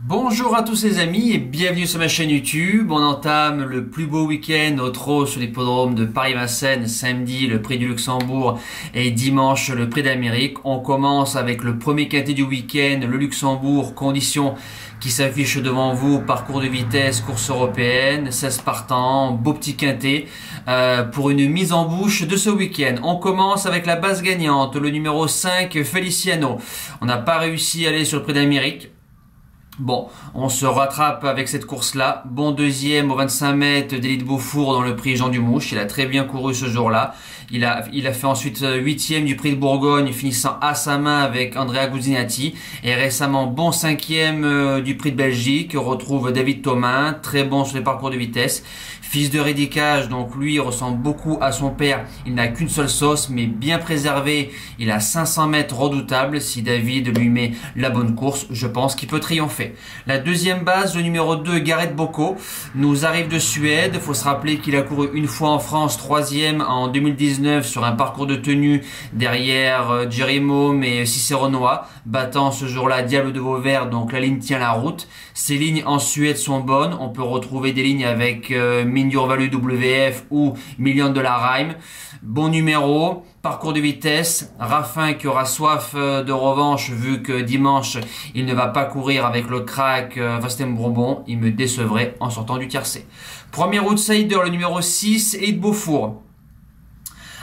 Bonjour à tous les amis et bienvenue sur ma chaîne YouTube. On entame le plus beau week-end au trot sur l'hippodrome de Paris-Vincennes. Samedi, le prix du Luxembourg et dimanche, le prix d'Amérique. On commence avec le premier quintet du week-end, le Luxembourg, conditions qui s'affichent devant vous, parcours de vitesse, course européenne, 16 partants, beau petit quintet pour une mise en bouche de ce week-end. On commence avec la base gagnante, le numéro 5, Feliciano. On n'a pas réussi à aller sur le prix d'Amérique. Bon, on se rattrape avec cette course-là. Bon deuxième au 25 mètres d'Élite Beaufour dans le prix Jean Dumouche. Il a très bien couru ce jour-là. Il a fait ensuite huitième du prix de Bourgogne, finissant à sa main avec Andrea Guzzinati. Et récemment, bon cinquième du prix de Belgique. On retrouve David Thomas, très bon sur les parcours de vitesse. Fils de Rédicage, donc lui il ressemble beaucoup à son père. Il n'a qu'une seule sauce, mais bien préservé. Il a 500 mètres redoutable. Si David lui met la bonne course, je pense qu'il peut triompher. La deuxième base, le numéro 2, Gareth Boko, nous arrive de Suède. Il faut se rappeler qu'il a couru une fois en France, troisième en 2019 sur un parcours de tenue derrière Jerry Moe et Ciceronoa, battant ce jour-là Diable de Vauvert, donc la ligne tient la route. Ces lignes en Suède sont bonnes. On peut retrouver des lignes avec Mindurvalu WF ou Million de la Rhyme. Bon numéro, parcours de vitesse, Raffin qui aura soif de revanche vu que dimanche il ne va pas courir avec le crack Vastem Bourbon, il me décevrait en sortant du tiercé. Premier outsider, le numéro 6, Élite Beaufour.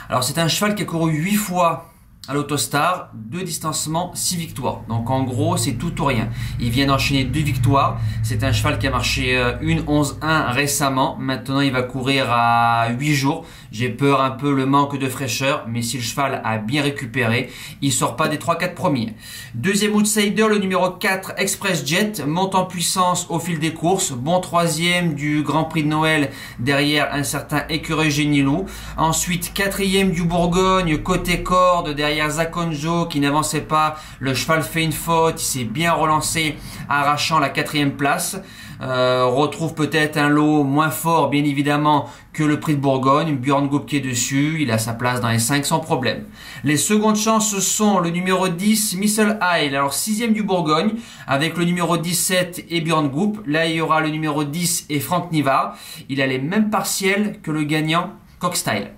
Alors c'est un cheval qui a couru 8 fois à l'Autostar, 2 distancements, 6 victoires. Donc en gros, c'est tout ou rien. Il vient d'enchaîner 2 victoires. C'est un cheval qui a marché une 11-1 récemment. Maintenant, il va courir à 8 jours. J'ai peur un peu le manque de fraîcheur, mais si le cheval a bien récupéré, il sort pas des 3-4 premiers. Deuxième outsider, le numéro 4, Express Jet, monte en puissance au fil des courses. Bon troisième du Grand Prix de Noël derrière un certain Écureuil Génilou. Ensuite, quatrième du Bourgogne, côté corde, derrière Zakonjo qui n'avançait pas. Le cheval fait une faute, il s'est bien relancé, arrachant la 4e place. Retrouve peut-être un lot moins fort, bien évidemment, que le prix de Bourgogne. Björn Goop qui est dessus, il a sa place dans les 5 sans problème. Les secondes chances sont le numéro 10, Missile Isle, alors 6e du Bourgogne, avec le numéro 17 et Björn Goop. Là, il y aura le numéro 10 et Franck Nivard. Il a les mêmes partiels que le gagnant Cockstyle.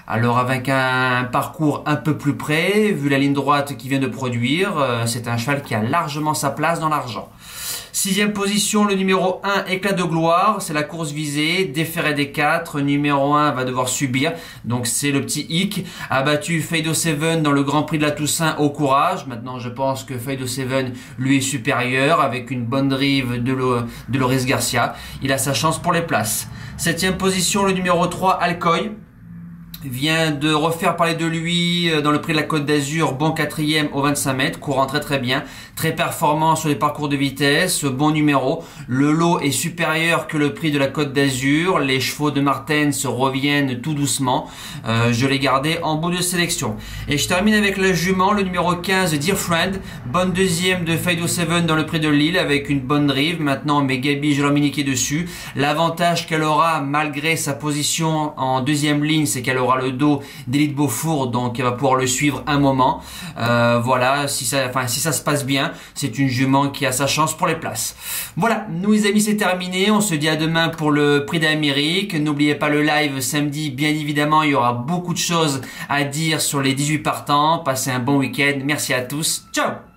Alors avec un parcours un peu plus près, vu la ligne droite qu'il vient de produire, c'est un cheval qui a largement sa place dans l'argent. 6e position, le numéro 1, Éclat de gloire, c'est la course visée, déféré des 4, numéro 1 va devoir subir, donc c'est le petit hic, a battu Fado Seven dans le Grand Prix de la Toussaint au courage. Maintenant je pense que Fado Seven lui est supérieur, avec une bonne drive de Loris Garcia, il a sa chance pour les places. 7e position, le numéro 3, Alcoy, vient de refaire parler de lui dans le prix de la Côte d'Azur, bon 4e au 25 mètres, courant très bien, très performant sur les parcours de vitesse, bon numéro. Le lot est supérieur que le prix de la Côte d'Azur, les chevaux de Martens reviennent tout doucement, je l'ai gardé en bout de sélection. Et je termine avec la jument, le numéro 15, Dear Friend, bonne deuxième de Fado Seven dans le prix de Lille avec une bonne drive. Maintenant, mais Gabi Jolomini est dessus. L'avantage qu'elle aura malgré sa position en deuxième ligne, c'est qu'elle aura le dos d'Élite Beaufour, donc elle va pouvoir le suivre un moment. Voilà, si ça se passe bien, c'est une jument qui a sa chance pour les places. Voilà, nous les amis, c'est terminé. On se dit à demain pour le prix d'Amérique. N'oubliez pas le live samedi, bien évidemment, il y aura beaucoup de choses à dire sur les 18 partants. Passez un bon week-end. Merci à tous. Ciao!